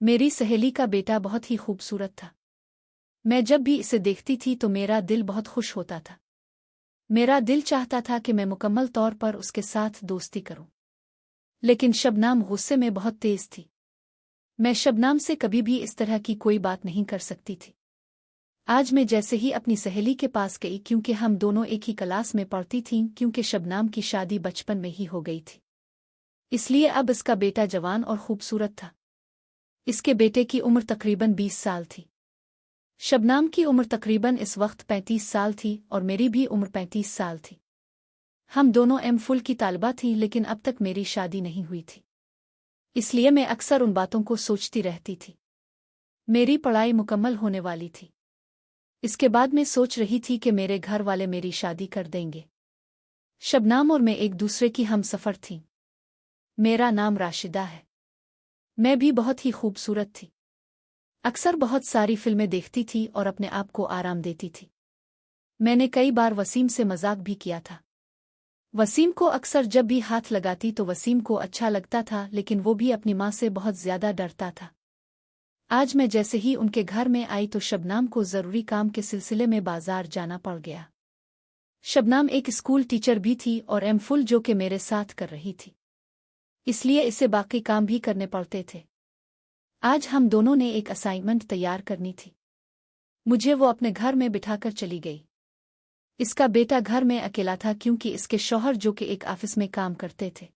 मेरी सहेली का बेटा बहुत ही खूबसूरत था। मैं जब भी इसे देखती थी तो मेरा दिल बहुत खुश होता था। मेरा दिल चाहता था कि मैं मुकम्मल तौर पर उसके साथ दोस्ती करूं। लेकिन शबनम गुस्से में बहुत तेज थी। मैं शबनम से कभी भी इस तरह की कोई बात नहीं कर सकती थी। आज मैं जैसे ही अपनी सहेली के पास गई, क्योंकि हम दोनों एक ही क्लास में पढ़ती थीं, क्योंकि शबनम की शादी बचपन में ही हो गई थी, इसलिए अब इसका बेटा जवान और खूबसूरत था। इसके बेटे की उम्र तकरीबन 20 साल थी। शबनम की उम्र तकरीबन इस वक्त 35 साल थी और मेरी भी उम्र 35 साल थी। हम दोनों एम.फिल की तालिबा थीं, लेकिन अब तक मेरी शादी नहीं हुई थी, इसलिए मैं अक्सर उन बातों को सोचती रहती थी। मेरी पढ़ाई मुकम्मल होने वाली थी। इसके बाद मैं सोच रही थी कि मेरे घर वाले मेरी शादी कर देंगे। शबनम और मैं एक दूसरे की हमसफर थीं। मेरा नाम राशिदा है। मैं भी बहुत ही खूबसूरत थी। अक्सर बहुत सारी फिल्में देखती थी और अपने आप को आराम देती थी। मैंने कई बार वसीम से मजाक भी किया था। वसीम को अक्सर जब भी हाथ लगाती तो वसीम को अच्छा लगता था, लेकिन वो भी अपनी माँ से बहुत ज्यादा डरता था। आज मैं जैसे ही उनके घर में आई तो शबनम को जरूरी काम के सिलसिले में बाजार जाना पड़ गया। शबनम एक स्कूल टीचर भी थी और एम.फिल जो कि मेरे साथ कर रही थी, इसलिए इसे बाकी काम भी करने पड़ते थे। आज हम दोनों ने एक असाइनमेंट तैयार करनी थी। मुझे वो अपने घर में बिठाकर चली गई। इसका बेटा घर में अकेला था, क्योंकि इसके शौहर जो कि एक ऑफिस में काम करते थे,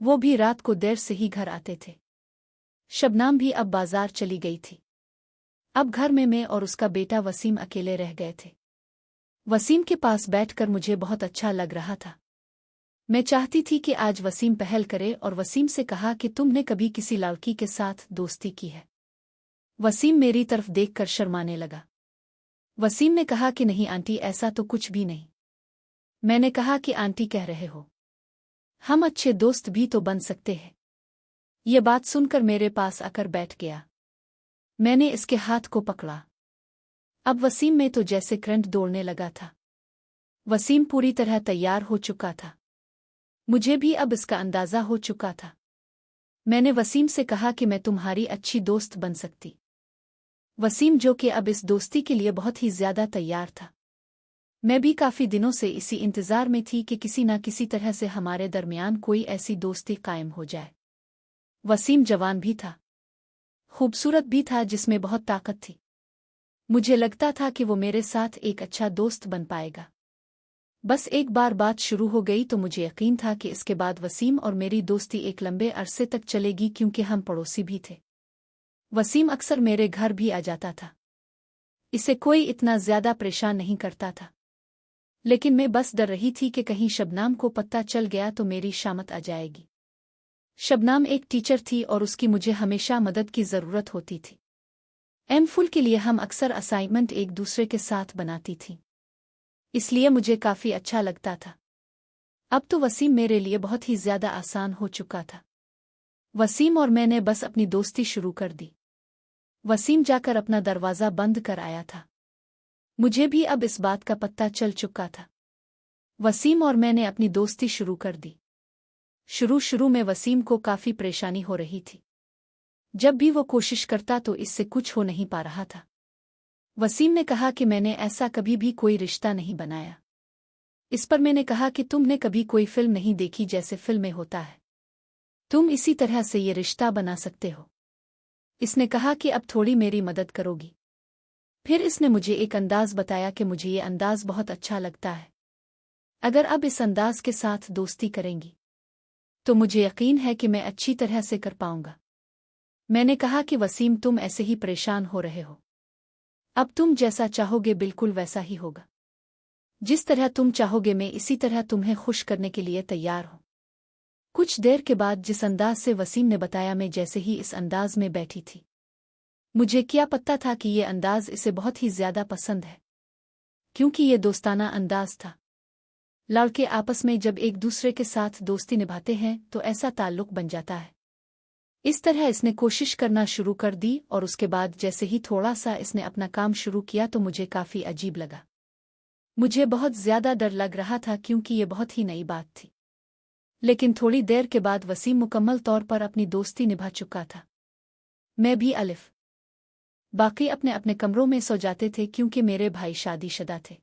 वो भी रात को देर से ही घर आते थे। शबनम भी अब बाजार चली गई थी। अब घर में मैं और उसका बेटा वसीम अकेले रह गए थे। वसीम के पास बैठकर मुझे बहुत अच्छा लग रहा था। मैं चाहती थी कि आज वसीम पहल करे और वसीम से कहा कि तुमने कभी किसी लड़की के साथ दोस्ती की है। वसीम मेरी तरफ देखकर शर्माने लगा। वसीम ने कहा कि नहीं आंटी, ऐसा तो कुछ भी नहीं। मैंने कहा कि आंटी कह रहे हो, हम अच्छे दोस्त भी तो बन सकते हैं। ये बात सुनकर मेरे पास आकर बैठ गया। मैंने इसके हाथ को पकड़ा। अब वसीम में तो जैसे करंट दौड़ने लगा था। वसीम पूरी तरह तैयार हो चुका था। मुझे भी अब इसका अंदाजा हो चुका था। मैंने वसीम से कहा कि मैं तुम्हारी अच्छी दोस्त बन सकती। वसीम जो कि अब इस दोस्ती के लिए बहुत ही ज्यादा तैयार था। मैं भी काफी दिनों से इसी इंतजार में थी कि किसी न किसी तरह से हमारे दरमियान कोई ऐसी दोस्ती कायम हो जाए। वसीम जवान भी था, खूबसूरत भी था, जिसमें बहुत ताकत थी। मुझे लगता था कि वो मेरे साथ एक अच्छा दोस्त बन पाएगा। बस एक बार बात शुरू हो गई तो मुझे यकीन था कि इसके बाद वसीम और मेरी दोस्ती एक लंबे अरसे तक चलेगी, क्योंकि हम पड़ोसी भी थे। वसीम अक्सर मेरे घर भी आ जाता था। इसे कोई इतना ज्यादा परेशान नहीं करता था, लेकिन मैं बस डर रही थी कि कहीं शबनम को पता चल गया तो मेरी शामत आ जाएगी। शबनम एक टीचर थी और उसकी मुझे हमेशा मदद की जरूरत होती थी। एम.फिल के लिए हम अक्सर असाइनमेंट एक दूसरे के साथ बनाती थीं, इसलिए मुझे काफी अच्छा लगता था। अब तो वसीम मेरे लिए बहुत ही ज्यादा आसान हो चुका था। वसीम और मैंने बस अपनी दोस्ती शुरू कर दी। वसीम जाकर अपना दरवाजा बंद कर आया था। मुझे भी अब इस बात का पता चल चुका था। वसीम और मैंने अपनी दोस्ती शुरू कर दी। शुरू में वसीम को काफी परेशानी हो रही थी। जब भी वो कोशिश करता तो इससे कुछ हो नहीं पा रहा था। वसीम ने कहा कि मैंने ऐसा कभी भी कोई रिश्ता नहीं बनाया। इस पर मैंने कहा कि तुमने कभी कोई फिल्म नहीं देखी जैसे फिल्म में होता है, तुम इसी तरह से ये रिश्ता बना सकते हो। इसने कहा कि अब थोड़ी मेरी मदद करोगी। फिर इसने मुझे एक अंदाज बताया कि मुझे ये अंदाज बहुत अच्छा लगता है। अगर अब इस अंदाज के साथ दोस्ती करेंगी तो मुझे यकीन है कि मैं अच्छी तरह से कर पाऊंगा। मैंने कहा कि वसीम, तुम ऐसे ही परेशान हो रहे हो, अब तुम जैसा चाहोगे बिल्कुल वैसा ही होगा। जिस तरह तुम चाहोगे मैं इसी तरह तुम्हें खुश करने के लिए तैयार हूं। कुछ देर के बाद जिस अंदाज से वसीम ने बताया, मैं जैसे ही इस अंदाज में बैठी थी, मुझे क्या पता था कि ये अंदाज इसे बहुत ही ज्यादा पसंद है, क्योंकि ये दोस्ताना अंदाज था। लड़के आपस में जब एक दूसरे के साथ दोस्ती निभाते हैं तो ऐसा ताल्लुक बन जाता है। इस तरह इसने कोशिश करना शुरू कर दी और उसके बाद जैसे ही थोड़ा सा इसने अपना काम शुरू किया तो मुझे काफी अजीब लगा। मुझे बहुत ज्यादा डर लग रहा था, क्योंकि ये बहुत ही नई बात थी। लेकिन थोड़ी देर के बाद वसीम मुकम्मल तौर पर अपनी दोस्ती निभा चुका था। मैं भी अलिफ बाकी अपने अपने कमरों में सो जाते थे क्योंकि मेरे भाई शादीशुदा थे।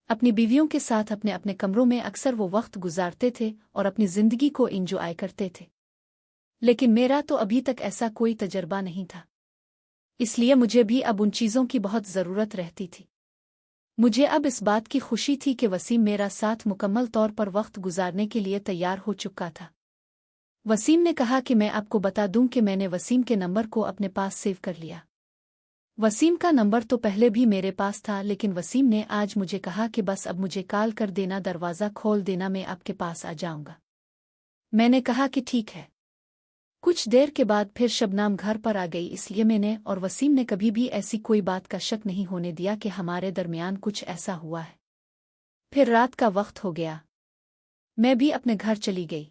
अपनी बीवियों के साथ अपने अपने कमरों में अक्सर वो वक्त गुजारते थे और अपनी जिंदगी को एंजॉय करते थे। लेकिन मेरा तो अभी तक ऐसा कोई तजर्बा नहीं था, इसलिए मुझे भी अब उन चीज़ों की बहुत ज़रूरत रहती थी। मुझे अब इस बात की खुशी थी कि वसीम मेरा साथ मुकम्मल तौर पर वक्त गुजारने के लिए तैयार हो चुका था। वसीम ने कहा कि मैं आपको बता दूं कि मैंने वसीम के नंबर को अपने पास सेव कर लिया। वसीम का नंबर तो पहले भी मेरे पास था, लेकिन वसीम ने आज मुझे कहा कि बस अब मुझे कॉल कर देना, दरवाज़ा खोल देना, मैं आपके पास आ जाऊंगा। मैंने कहा कि ठीक है। कुछ देर के बाद फिर शबनाम घर पर आ गई, इसलिए मैंने और वसीम ने कभी भी ऐसी कोई बात का शक नहीं होने दिया कि हमारे दरमियान कुछ ऐसा हुआ है। फिर रात का वक्त हो गया, मैं भी अपने घर चली गई।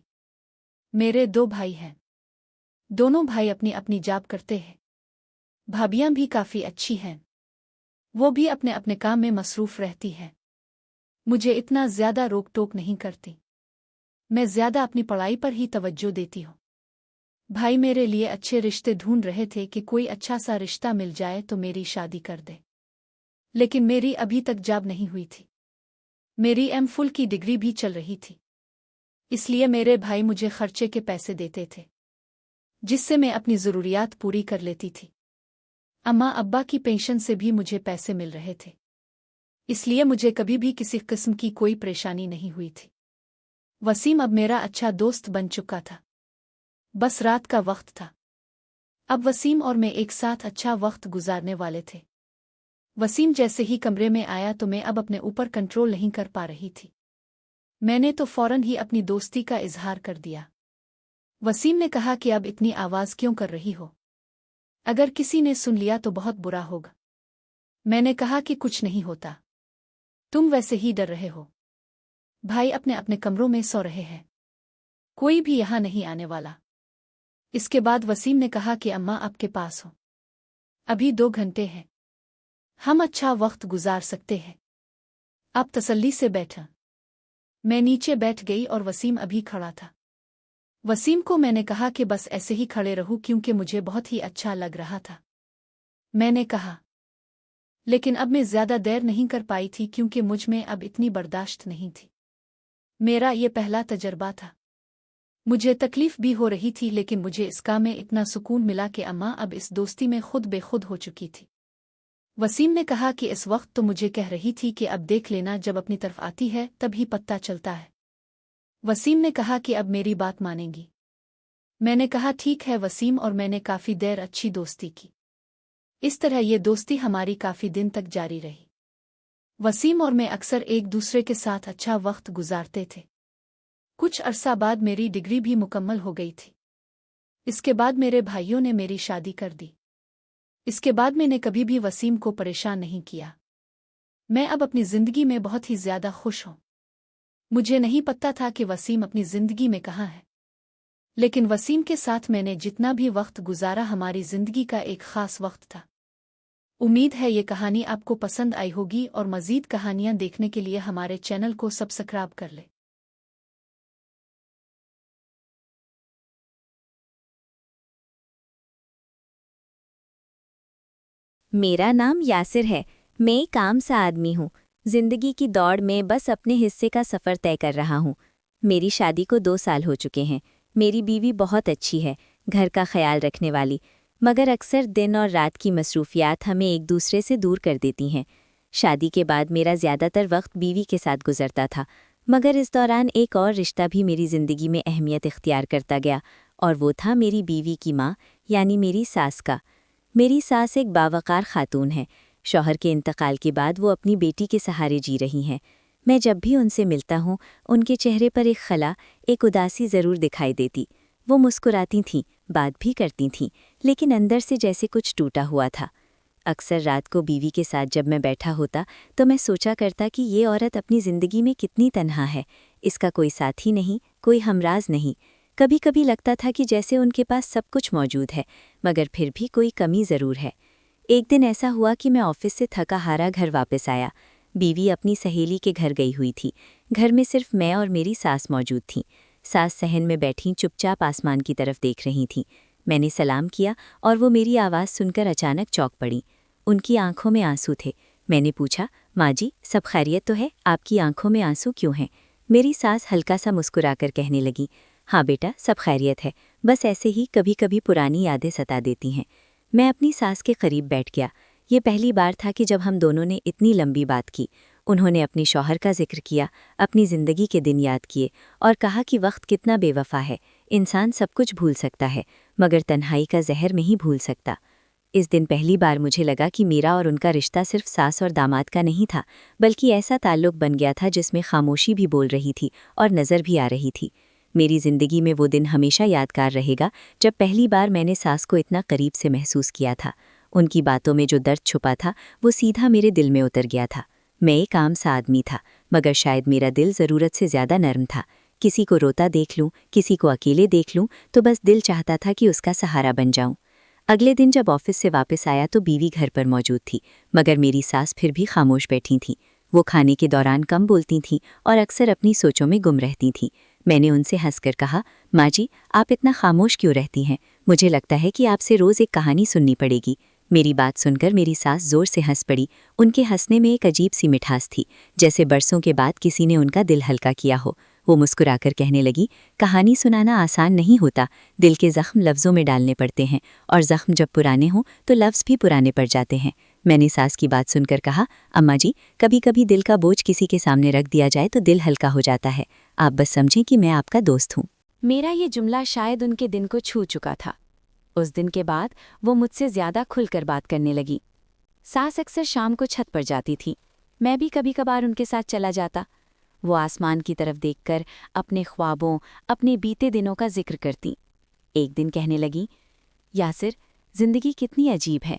मेरे 2 भाई हैं, दोनों भाई अपनी अपनी जॉब करते हैं। भाभियां भी काफ़ी अच्छी हैं, वो भी अपने अपने काम में मसरूफ़ रहती हैं। मुझे इतना ज़्यादा रोक टोक नहीं करती, मैं ज़्यादा अपनी पढ़ाई पर ही तवज्जो देती हूँ। भाई मेरे लिए अच्छे रिश्ते ढूंढ रहे थे कि कोई अच्छा सा रिश्ता मिल जाए तो मेरी शादी कर दे, लेकिन मेरी अभी तक जॉब नहीं हुई थी। मेरी एम.फिल की डिग्री भी चल रही थी, इसलिए मेरे भाई मुझे खर्चे के पैसे देते थे, जिससे मैं अपनी ज़रूरियात पूरी कर लेती थी। अम्मा अब्बा की पेंशन से भी मुझे पैसे मिल रहे थे, इसलिए मुझे कभी भी किसी किस्म की कोई परेशानी नहीं हुई थी। वसीम अब मेरा अच्छा दोस्त बन चुका था। बस रात का वक्त था, अब वसीम और मैं एक साथ अच्छा वक्त गुजारने वाले थे। वसीम जैसे ही कमरे में आया तो मैं अब अपने ऊपर कंट्रोल नहीं कर पा रही थी। मैंने तो फौरन ही अपनी दोस्ती का इजहार कर दिया। वसीम ने कहा कि अब इतनी आवाज़ क्यों कर रही हो, अगर किसी ने सुन लिया तो बहुत बुरा होगा। मैंने कहा कि कुछ नहीं होता, तुम वैसे ही डर रहे हो। भाई अपने अपने कमरों में सो रहे हैं, कोई भी यहाँ नहीं आने वाला। इसके बाद वसीम ने कहा कि अम्मा आपके पास हो, अभी 2 घंटे हैं, हम अच्छा वक्त गुजार सकते हैं, आप तसल्ली से बैठा। मैं नीचे बैठ गई और वसीम अभी खड़ा था। वसीम को मैंने कहा कि बस ऐसे ही खड़े रहूं क्योंकि मुझे बहुत ही अच्छा लग रहा था। मैंने कहा, लेकिन अब मैं ज़्यादा देर नहीं कर पाई थी क्योंकि मुझ में अब इतनी बर्दाश्त नहीं थी। मेरा ये पहला तजर्बा था, मुझे तकलीफ भी हो रही थी, लेकिन मुझे इस काम में इतना सुकून मिला कि अम्मा अब इस दोस्ती में खुद बेखुद हो चुकी थी। वसीम ने कहा कि इस वक्त तो मुझे कह रही थी कि अब देख लेना, जब अपनी तरफ आती है तभी पता चलता है। वसीम ने कहा कि अब मेरी बात मानेंगी। मैंने कहा ठीक है वसीम, और मैंने काफ़ी देर अच्छी दोस्ती की। इस तरह ये दोस्ती हमारी काफ़ी दिन तक जारी रही। वसीम और मैं अक्सर एक दूसरे के साथ अच्छा वक्त गुजारते थे। कुछ अरसा बाद मेरी डिग्री भी मुकम्मल हो गई थी। इसके बाद मेरे भाइयों ने मेरी शादी कर दी। इसके बाद मैंने कभी भी वसीम को परेशान नहीं किया। मैं अब अपनी ज़िंदगी में बहुत ही ज़्यादा खुश हूँ। मुझे नहीं पता था कि वसीम अपनी ज़िंदगी में कहाँ है, लेकिन वसीम के साथ मैंने जितना भी वक्त गुजारा हमारी ज़िंदगी का एक ख़ास वक्त था। उम्मीद है ये कहानी आपको पसंद आई होगी, और मज़ीद कहानियाँ देखने के लिए हमारे चैनल को सब्सक्राइब कर ले। मेरा नाम यासिर है। मैं एक आम सा आदमी हूँ। जिंदगी की दौड़ में बस अपने हिस्से का सफ़र तय कर रहा हूँ। मेरी शादी को 2 साल हो चुके हैं। मेरी बीवी बहुत अच्छी है, घर का ख्याल रखने वाली, मगर अक्सर दिन और रात की मसरूफियात हमें एक दूसरे से दूर कर देती हैं। शादी के बाद मेरा ज़्यादातर वक्त बीवी के साथ गुजरता था, मगर इस दौरान एक और रिश्ता भी मेरी ज़िंदगी में अहमियत इख्तियार करता गया, और वो था मेरी बीवी की माँ, यानी मेरी सास का। मेरी सास एक बावकार खातून है। शौहर के इंतकाल के बाद वो अपनी बेटी के सहारे जी रही हैं। मैं जब भी उनसे मिलता हूँ, उनके चेहरे पर एक खला, एक उदासी ज़रूर दिखाई देती। वो मुस्कुराती थीं, बात भी करती थीं, लेकिन अंदर से जैसे कुछ टूटा हुआ था। अक्सर रात को बीवी के साथ जब मैं बैठा होता तो मैं सोचा करता कि ये औरत अपनी ज़िंदगी में कितनी तन्हा है। इसका कोई साथी नहीं, कोई हमराज नहीं। कभी कभी लगता था कि जैसे उनके पास सब कुछ मौजूद है, मगर फिर भी कोई कमी ज़रूर है। एक दिन ऐसा हुआ कि मैं ऑफिस से थका हारा घर वापस आया। बीवी अपनी सहेली के घर गई हुई थी। घर में सिर्फ मैं और मेरी सास मौजूद थीं। सास सहन में बैठी चुपचाप आसमान की तरफ देख रही थीं। میں نے سلام کیا اور وہ میری آواز سن کر اچانک چونک پڑی۔ ان کی آنکھوں میں آنسو تھے۔ میں نے پوچھا، ماں جی سب خیریت تو ہے؟ آپ کی آنکھوں میں آنسو کیوں ہیں؟ میری ساس ہلکا سا مسکرا کر کہنے لگی، ہاں بیٹا سب خیریت ہے، بس ایسے ہی کبھی کبھی پرانی یادیں ستا دیتی ہیں۔ میں اپنی ساس کے قریب بیٹھ گیا۔ یہ پہلی بار تھا کہ جب ہم دونوں نے اتنی لمبی بات کی۔ انہوں نے اپنے شوہر کا ذکر کیا، اپنی زندگی کے دن یاد کیے اور کہا کہ وقت کتنا بے وفا ہے، انسان سب کچھ بھول سکتا ہے مگر تنہائی کا زہر نہیں بھول سکتا۔ اس دن پہلی بار مجھے لگا کہ میرا اور ان کا رشتہ صرف ساس اور داماد کا نہیں تھا، بلکہ ایسا تعلق بن گیا تھا جس میں خاموشی بھی بول رہی تھی اور نظر بھی آ رہی تھی۔ میری زندگی میں وہ دن ہمیشہ یادگار رہے گا جب پہلی بار میں نے ساس کو اتنا قریب سے محسوس کیا تھا۔ ان کی باتوں میں جو درد چھپا تھا وہ سیدھا میرے دل میں اتر گیا تھا۔ میں ایک عام سا آدمی تھا، مگر شاید میرا دل ضرورت سے زیادہ نرم تھا۔ کسی کو روتا دیکھ لوں، کسی کو اکیلے دیکھ لوں تو بس دل چاہتا تھا کہ اس کا سہارا بن جاؤں۔ اگلے دن جب آفس سے واپس آیا تو بیوی گھر پر موجود تھی، مگر میری ساس پھر بھی خاموش بیٹھی تھیں۔ وہ کھانے کے دوران کم بولتی تھیں اور اکثر اپنی سوچوں میں گم رہتی تھیں۔ میں نے ان سے ہنس کر کہا، ماں جی آپ اتنا خاموش کیوں رہتی ہیں؟ مجھے لگتا ہے کہ آپ سے روز ایک کہانی سننی پڑے گی۔ میری بات سن کر میری ساس زور سے ہنس پڑی۔ ان کے ہنسنے میں ایک عجیب سی مٹھاس تھی، جیسے برسوں کے بعد کسی نے ان کا دل ہلکا کیا ہو۔ وہ مسکرا کر کہنے لگی، کہانی سنانا آسان نہیں ہوتا، دل کے زخم لفظوں میں ڈالنے پڑتے ہیں، اور زخم جب پرانے ہوں تو لفظ بھی پرانے پڑ جاتے ہیں۔ میں نے ساس کی بات سن کر کہا، اماں جی کبھی کبھی دل کا بوجھ کسی کے سامنے رکھ دیا جائے تو دل ہلکا ہو جاتا ہے، آپ بس سمجھیں کہ میں آپ کا دوست ہوں۔ میرا یہ جملہ شاید ان کے دن کو چھو چکا تھا۔ اس دن کے بعد وہ مجھ سے زیادہ کھل کر بات کرنے لگی۔ ساس اکثر شام کو چھت پر جاتی تھی، میں بھی کبھی کبھار ان کے ساتھ چلا جاتا۔ وہ آسمان کی طرف دیکھ کر اپنے خوابوں، اپنے بیتے دنوں کا ذکر کرتی۔ ایک دن کہنے لگی، یاسر زندگی کتنی عجیب ہے،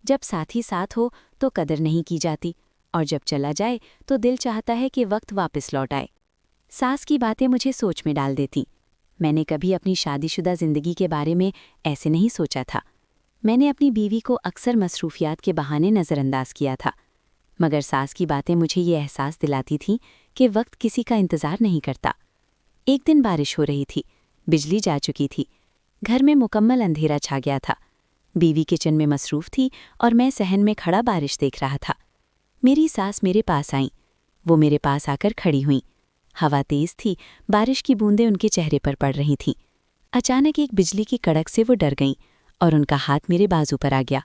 جب ساتھی ساتھ ہو تو قدر نہیں کی جاتی، اور جب چلا جائے تو دل چاہتا ہے کہ وقت واپس لوٹ آئے۔ ساس کی باتیں مجھے سوچ میں ڈال دیتی۔ میں نے کبھی اپنی شادی شدہ زندگی کے بارے میں ایسے نہیں سوچا تھا۔ میں نے اپنی بیوی کو اکثر مصروفیات کے بہانے نظر انداز کیا تھا، مگر ساس کی باتیں مجھے یہ احساس دلاتی تھیں کہ وقت کسی کا انتظار نہیں کرتا۔ ایک دن بارش ہو رہی تھی، بجلی جا چکی تھی، گھر میں مکمل اندھیرا چھا گیا تھا۔ بیوی کچن میں مصروف تھی اور میں صحن میں کھڑا بارش دیکھ رہا تھا۔ میری ساس میرے پاس آئیں، وہ میرے پاس آ کر کھڑی ہوئیں۔ ہوا تیز تھی، بارش کی بوندیں ان کے چہرے پر پڑ رہی تھیں۔ اچانک ایک بجلی کی کڑک سے وہ ڈر گئیں اور ان کا ہاتھ میرے بازو پر آ گیا۔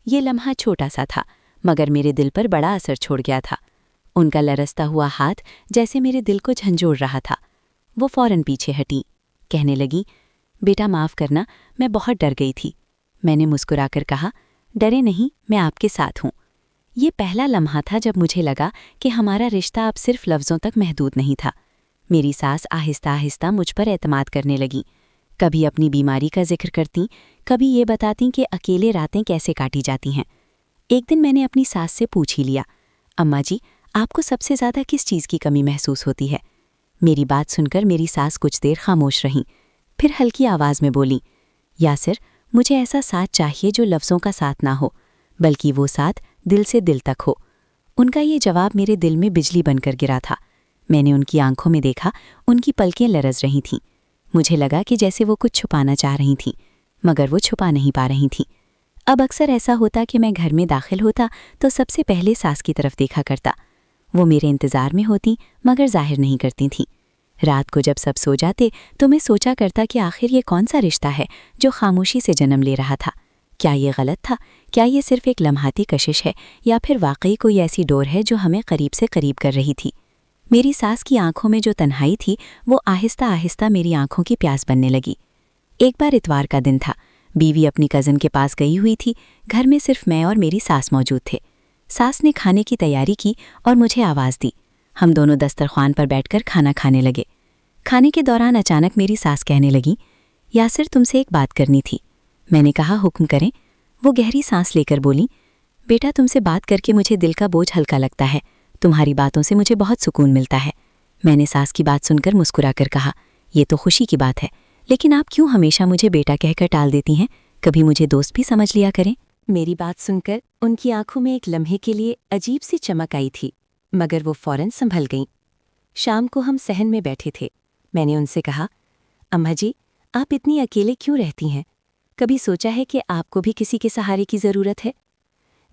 یہ لمحہ چھوٹا سا تھا، مگر میرے دل پر بڑا اثر چھوڑ گیا تھا۔ ان کا لرزتا ہوا ہاتھ جیسے میرے دل کو جھنجھوڑ رہا تھا۔ وہ فوراً پیچھے ہٹیں، کہنے لگیں، بیٹا معاف کرنا، میں بہت ڈر گئی تھی۔ میں نے مسکرا کر کہا، ڈرے نہیں، میں آپ کے ساتھ ہوں۔ یہ پہلا لمحہ تھا جب مجھے لگا کہ ہمارا رشتہ اب صرف لفظوں تک محدود نہیں تھا۔ میری ساس آہستہ آہستہ مجھ پر اعتماد کرنے لگیں۔ کبھی اپنی بیماری کا ذکر کرتیں، کبھی یہ بتاتیں کہ اکیلے راتیں کیسے کاٹی جاتی ہیں۔ ایک دن میں نے اپنی ساس سے پوچھ ہی لیا، اماں جی آپ کو سب سے زیادہ کس چیز کی کمی محسوس ہوتی ہے؟ میری بات سن کر میری ساس کچھ دیر خاموش رہیں، پھر ہلکی آواز میں بولیں، یاسر مجھے ایسا ساتھ چاہیے جو لفظوں کا ساتھ نہ ہو، بلکہ وہ ساتھ دل سے دل تک ہو۔ ان کا یہ جواب میرے دل میں بجلی بن کر گرا تھا۔ میں نے ان کی آنکھوں میں دیکھا، ان کی پلکیں لرز رہی تھیں۔ مجھے لگا کہ جیسے وہ کچھ چھپانا چاہ رہی تھیں، مگر وہ چھپا نہیں پا رہی تھیں۔ اب اکثر ایسا ہوتا کہ میں گھر میں داخل ہوتا تو سب سے پہلے ساس کی طرف دیکھا کرتا۔ وہ میرے انتظار میں ہوتی مگر ظاہر نہیں کرتی تھیں۔ رات کو جب سب سو جاتے تو میں سوچا کرتا کہ آخر یہ کون سا رشتہ ہے جو خاموشی سے جنم لے رہا تھا؟ کیا یہ غلط تھا؟ کیا یہ صرف ایک لمحاتی کشش ہے، یا پھر واقعی کوئی ایسی ڈور ہے جو ہمیں قریب سے قریب کر رہی تھی؟ میری ساس کی آنکھوں میں جو تنہائی تھی وہ آہستہ آہستہ میری آنکھوں کی پیاس بننے لگی۔ ایک بار اتوار کا دن تھا، بیوی اپنی کزن کے پاس گئی ہوئی تھی، گھر میں صرف میں اور میری ساس موجود تھے۔ ساس نے کھانے کی تیاری کی اور مجھے آواز دی۔ ہم دونوں دسترخوان پر بیٹھ کر کھانا کھانے لگے۔ کھانے کے دوران اچانک میری ساس کہنے لگی، یاسر تم سے ایک بات کرنی تھی۔ میں نے کہا حکم کریں۔ وہ گہری سانس لے کر بولیں، بیٹا تم سے بات کر کے مجھے دل کا بوجھ ہلکا لگتا ہے، تمہاری باتوں سے مجھے بہت سکون ملتا ہے۔ میں نے ساس کی بات سن کر مسکرا کر کہا، یہ تو خوشی کی بات ہے، لیکن آپ کیوں ہمیشہ مجھے بیٹا کہہ کر ٹال دیتی ہیں؟ کبھی مجھے دوست بھی سمجھ لیا کریں۔ میری بات سن کر ان کی آنکھوں میں ایک لمحے کے لیے عجیب سی چمک آئی تھی، مگر وہ فوراً سنبھل گئیں۔ شام کو ہم صحن میں بیٹھے تھے۔ میں نے ان سے کہا، اماں جی آپ اتنی اکیلے کیوں رہتی ہیں؟ کبھی سوچا ہے کہ آپ کو بھی کسی کے سہارے کی ضرورت ہے؟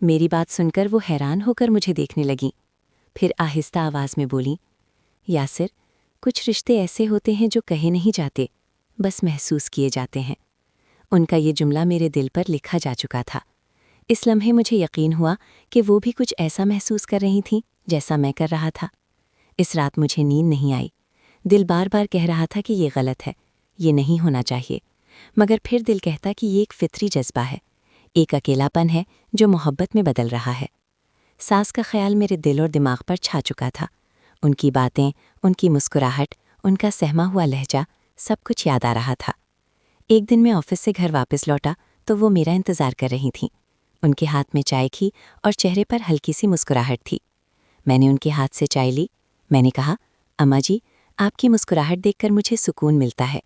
میری بات سن کر وہ حیران ہو کر مجھے دیکھنے لگیں، پھر آہستہ آواز میں بولی، یاسر، کچھ رشتے ایسے ہوتے ہیں جو کہے نہیں جاتے، بس محسوس کیے جاتے ہیں۔ ان کا یہ جملہ میرے دل پر لکھا جا چکا تھا۔ اس لمحے مجھے یقین ہوا کہ وہ بھی کچھ ایسا محسوس کر رہی تھیں جیسا میں کر رہا تھا۔ اس رات مجھے نیند نہیں آئی۔ دل بار بار کہہ رہا تھا کہ یہ غلط ہے، یہ نہیں ہونا چاہیے، مگر پھر دل کہتا کہ یہ ایک فطری جذبہ ہے، ایک اکیلا پن ہے جو محبت میں بدل رہا ہے۔ ساس کا خیال میرے دل اور دماغ پر چھا چکا تھا۔ ان کی باتیں، ان کی مسکراہٹ، ان کا سہما ہوا لہجہ، سب کچھ یاد آ رہا تھا۔ ایک دن میں آفس سے گھر واپس لوٹا تو وہ میرا انتظار کر رہی تھیں۔ ان کے ہاتھ میں چائے تھی اور چہرے پر ہلکی سی مسکراہٹ تھی۔ میں نے ان کے ہاتھ سے چائے لی۔ میں نے کہا، اماں جی، آپ کی مسکراہٹ دیکھ کر مجھے سکون ملتا ہے۔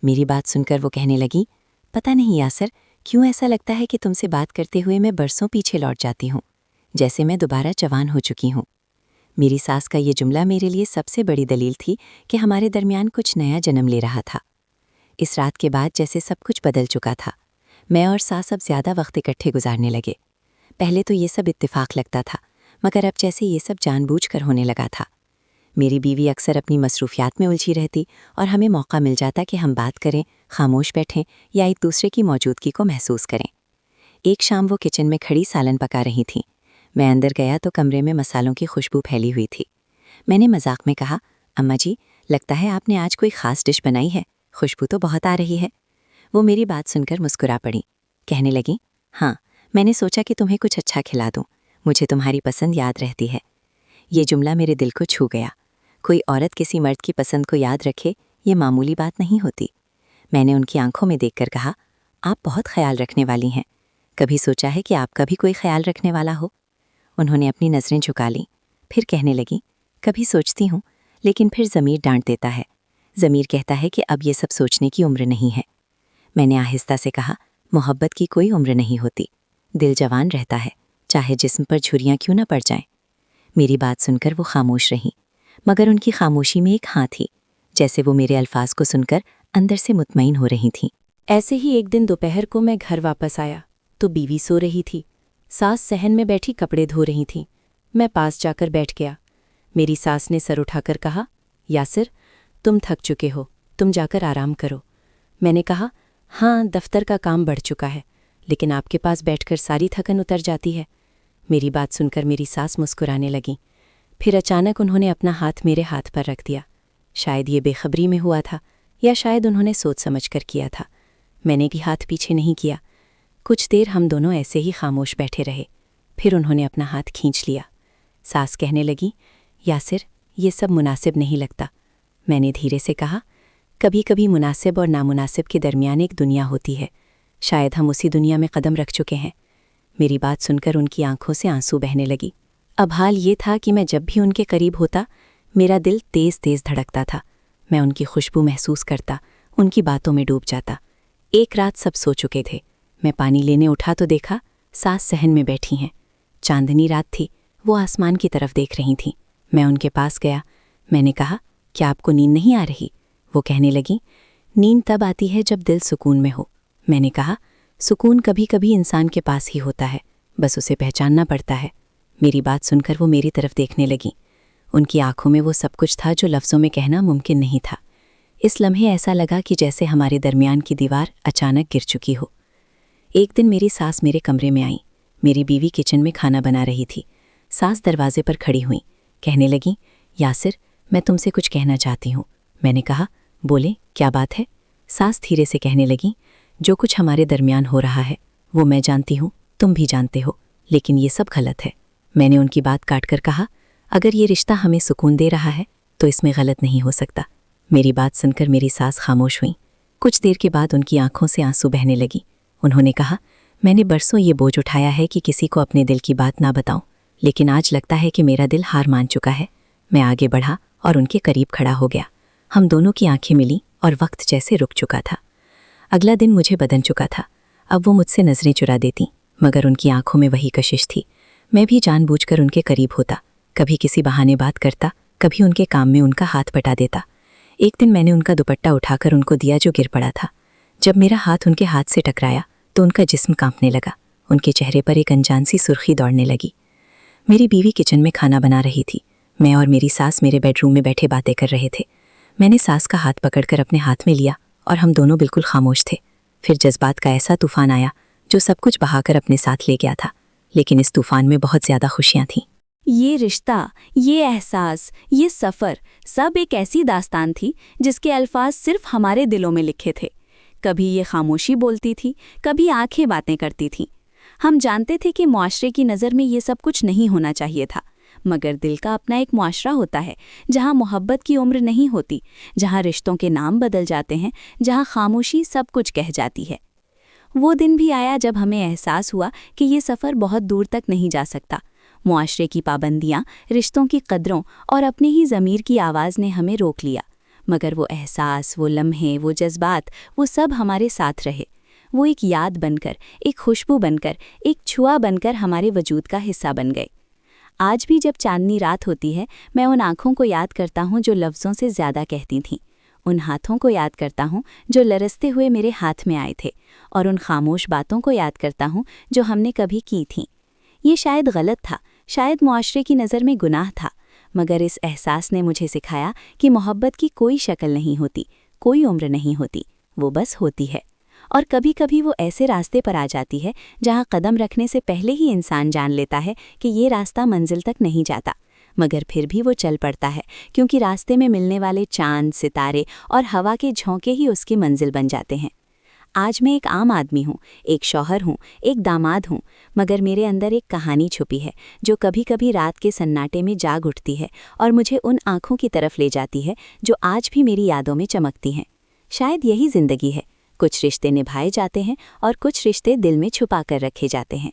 میری بات سن کر وہ کہنے لگی، پتہ نہیں یاسر، کیوں ایسا لگتا ہے کہ تم سے بات کرتے ہوئے میں برسوں پیچھے لوٹ جاتی ہوں، جیسے میں دوبارہ جوان ہو چکی ہوں۔ میری ساس کا یہ جملہ میرے لیے سب سے بڑی دلیل تھی کہ ہمارے درمیان کچھ نیا جنم لے رہا تھا۔ اس رات کے بعد جیسے سب کچھ بدل چکا تھا۔ میں اور ساس اب زیادہ وقت اکٹھے گزارنے لگے۔ پہلے تو یہ سب اتفاق لگتا تھا، مگر اب جیسے یہ سب جان بوجھ کر ہونے لگا تھا۔ میری بیوی اکثر اپنی مصروفیات میں الجھی رہتی اور ہمیں موقع مل جاتا کہ ہم بات کریں، خاموش بیٹھیں یا ایک دوسرے کی موجودگی کو محسوس کریں۔ ایک شام وہ کچن میں کھڑی سالن پکا رہی تھیں۔ میں اندر گیا تو کمرے میں مسالوں کی خوشبو پھیلی ہوئی تھی۔ میں نے مذاق میں کہا، اماں جی، لگتا ہے آپ نے آج کوئی خاص ڈش بنائی ہے، خوشبو تو بہت آ رہی ہے۔ وہ میری بات سن کر مسکرا پڑی، کہنے لگیں، ہاں، میں نے سوچا کہ تمہیں کچھ اچھا کھلا دوں، مجھے تمہاری پسند یاد رہتی ہے۔ یہ جملہ میرے دل کو چھو گیا۔ کوئی عورت کسی مرد کی پسند کو یاد رکھے، یہ معمولی بات نہیں ہوتی۔ میں نے ان کی آنکھوں میں دیکھ کر کہا، آپ بہت خیال رکھنے والی ہیں، کبھی سوچا ہے کہ آپ کا بھی کوئی خیال رکھنے والا ہو؟ انہوں نے اپنی نظریں جھکا لیں، پھر کہنے لگیں، کبھی سوچتی ہوں، لیکن پھر ضمیر ڈانٹ دیتا ہے۔ ضمیر کہتا ہے کہ اب یہ سب سوچنے کی عمر نہیں ہے۔ میں نے آہستہ سے کہا، محبت کی کوئی عمر نہیں ہوتی، دل جوان رہتا ہے، چاہے جسم پر چھریاں کیوں نہ پڑ جائیں۔ میری بات سن کر وہ خاموش رہیں، مگر ان کی خاموشی میں ایک ہاں تھی، جیسے وہ میرے الفاظ کو سن کر اندر سے مطمئن ہو رہی تھیں۔ ایسے ہی ایک دن دوپہر کو میں گھر واپس آیا تو بیوی سو رہی تھی، ساس صحن میں بیٹھی کپڑے دھو رہی تھیں۔ میں پاس جا کر بیٹھ گیا۔ میری ساس نے سر اٹھا کر کہا، یاسر، تم تھک چکے ہو، تم جا کر آرام کرو۔ میں نے کہا، ہاں، دفتر کا کام بڑھ چکا ہے، لیکن آپ کے پاس بیٹھ کر ساری تھکن اتر جاتی ہے۔ میری بات سن کر میری ساس مسکرانے لگیں، پھر اچانک انہوں نے اپنا ہاتھ میرے ہاتھ پر رکھ دیا۔ شاید یہ بے خبری میں ہوا تھا، یا شاید انہوں نے سوچ سمجھ کر کیا تھا۔ میں نے بھی ہاتھ پیچھے نہیں کیا۔ کچھ دیر ہم دونوں ایسے ہی خاموش بیٹھے رہے، پھر انہوں نے اپنا ہاتھ کھینچ لیا۔ ساس کہنے لگی، یاسر، یہ سب مناسب نہیں لگتا۔ میں نے دھیرے سے کہا، کبھی کبھی مناسب اور نامناسب کے درمیان ایک دنیا ہوتی ہے، شاید ہم اسی دنیا میں قدم رکھ چکے ہیں۔ میری بات سن کر ان کی آنکھوں سے آنسو بہنے لگی۔ اب حال یہ تھا کہ میں جب بھی ان کے قریب ہوتا، میرا دل تیز تیز دھڑکتا تھا۔ میں ان کی خوشبو محسوس کرتا، ان کی باتوں میں ڈوب جاتا۔ ایک رات سب سو چکے تھے، میں پانی لینے اٹھا تو دیکھا ساس صحن میں بیٹھی ہیں۔ چاندنی رات تھی، وہ آسمان کی طرف دیکھ رہی تھیں۔ میں ان کے پاس گیا۔ میں نے کہا، کیا آپ کو نیند نہیں آ رہی؟ وہ کہنے لگیں، نیند تب آتی ہے جب دل سکون میں ہو۔ میں نے کہا، سکون کبھی کبھی انسان کے پاس ہی ہوتا ہے، بس اسے پہچاننا پڑتا ہے۔ میری بات سن کر وہ میری طرف دیکھنے لگیں۔ ان کی آنکھوں میں وہ سب کچھ تھا جو لفظوں میں کہنا ممکن نہیں تھا۔ اس لمحے ایسا لگا کہ جیسے ہمارے درمیان کی دیوار اچانک گر چکی ہو۔ ایک دن میری ساس میرے کمرے میں آئیں۔ میری بیوی کچن میں کھانا بنا رہی تھی۔ ساس دروازے پر کھڑی ہوئیں، کہنے لگیں، یاسر، میں تم سے کچھ کہنا چاہتی ہوں۔ میں نے کہا، بولیں، کیا بات ہے؟ ساس دھیرے سے کہنے لگیں، جو کچھ ہمارے درمیان ہو رہا ہے وہ میں جانتی ہوں، تم بھی جانتے ہو، لیکن یہ سب غلط ہے۔ میں نے ان کی بات کاٹ کر کہا، اگر یہ رشتہ ہمیں سکون دے رہا ہے تو اس میں غلط نہیں ہو سکتا۔ میری بات سن کر میری ساس خاموش ہوئیں۔ کچھ دیر کے بعد ان کی آنکھوں سے آنسو بہنے لگی۔ انہوں نے کہا، میں نے برسوں یہ بوجھ اٹھایا ہے کہ کسی کو اپنے دل کی بات نہ بتاؤں، لیکن آج لگتا ہے کہ میرا دل ہار مان چکا ہے۔ میں آگے بڑھا اور ان کے قریب کھڑا ہو گیا۔ ہم دونوں کی آنکھیں ملیں اور وقت جیسے رک چکا تھا۔ اگلا دن مجھے بدن چکا تھا۔ اب وہ مجھ سے نظریں چرا دیتی، مگر ان کی آنکھوں میں وہی کشش تھی۔ میں بھی جان بوجھ کر ان کے قریب ہوتا، کبھی کسی بہانے بات کرتا، کبھی ان کے کام میں ان کا ہاتھ بٹا دیتا۔ ایک دن میں نے ان کا دوپٹہ اٹھا کر ان کو دیا جو گر پڑا تھا۔ जब मेरा हाथ उनके हाथ से टकराया तो उनका जिस्म कांपने लगा। उनके चेहरे पर एक अनजान सी सुर्खी दौड़ने लगी। मेरी बीवी किचन में खाना बना रही थी। मैं और मेरी सास मेरे बेडरूम में बैठे बातें कर रहे थे। मैंने सास का हाथ पकड़कर अपने हाथ में लिया और हम दोनों बिल्कुल खामोश थे। फिर जज्बात का ऐसा तूफान आया जो सब कुछ बहाकर अपने साथ ले गया था, लेकिन इस तूफान में बहुत ज़्यादा खुशियाँ थीं। ये रिश्ता, ये एहसास, ये सफ़र, सब एक ऐसी दास्तान थी जिसके अल्फाज सिर्फ हमारे दिलों में लिखे थे। कभी ये खामोशी बोलती थी, कभी आंखें बातें करती थीं। हम जानते थे कि मुआशरे की नज़र में ये सब कुछ नहीं होना चाहिए था, मगर दिल का अपना एक मुआशरा होता है जहाँ मोहब्बत की उम्र नहीं होती, जहाँ रिश्तों के नाम बदल जाते हैं, जहाँ खामोशी सब कुछ कह जाती है। वो दिन भी आया जब हमें एहसास हुआ कि ये सफ़र बहुत दूर तक नहीं जा सकता। मुआशरे की पाबंदियाँ, रिश्तों की कदरों और अपने ही ज़मीर की आवाज़ ने हमें रोक लिया, मगर वो एहसास, वो लम्हे, वो जज्बात, वो सब हमारे साथ रहे। वो एक याद बनकर, एक खुशबू बनकर, एक छुआ बनकर हमारे वजूद का हिस्सा बन गए। आज भी जब चांदनी रात होती है, मैं उन आँखों को याद करता हूँ जो लफ्ज़ों से ज़्यादा कहती थीं, उन हाथों को याद करता हूँ जो लरसते हुए मेरे हाथ में आए थे, और उन खामोश बातों को याद करता हूँ जो हमने कभी की थीं। ये शायद गलत था, शायद मुआशरे की नज़र में गुनाह था, मगर इस एहसास ने मुझे सिखाया कि मोहब्बत की कोई शक्ल नहीं होती, कोई उम्र नहीं होती, वो बस होती है। और कभी कभी वो ऐसे रास्ते पर आ जाती है जहाँ कदम रखने से पहले ही इंसान जान लेता है कि ये रास्ता मंजिल तक नहीं जाता, मगर फिर भी वो चल पड़ता है, क्योंकि रास्ते में मिलने वाले चांद, सितारे और हवा के झोंके ही उसकी मंजिल बन जाते हैं। आज मैं एक आम आदमी हूँ, एक शौहर हूँ, एक दामाद हूँ, मगर मेरे अंदर एक कहानी छुपी है जो कभी कभी रात के सन्नाटे में जाग उठती है और मुझे उन आँखों की तरफ ले जाती है जो आज भी मेरी यादों में चमकती हैं। शायद यही ज़िंदगी है, कुछ रिश्ते निभाए जाते हैं और कुछ रिश्ते दिल में छुपा कर रखे जाते हैं।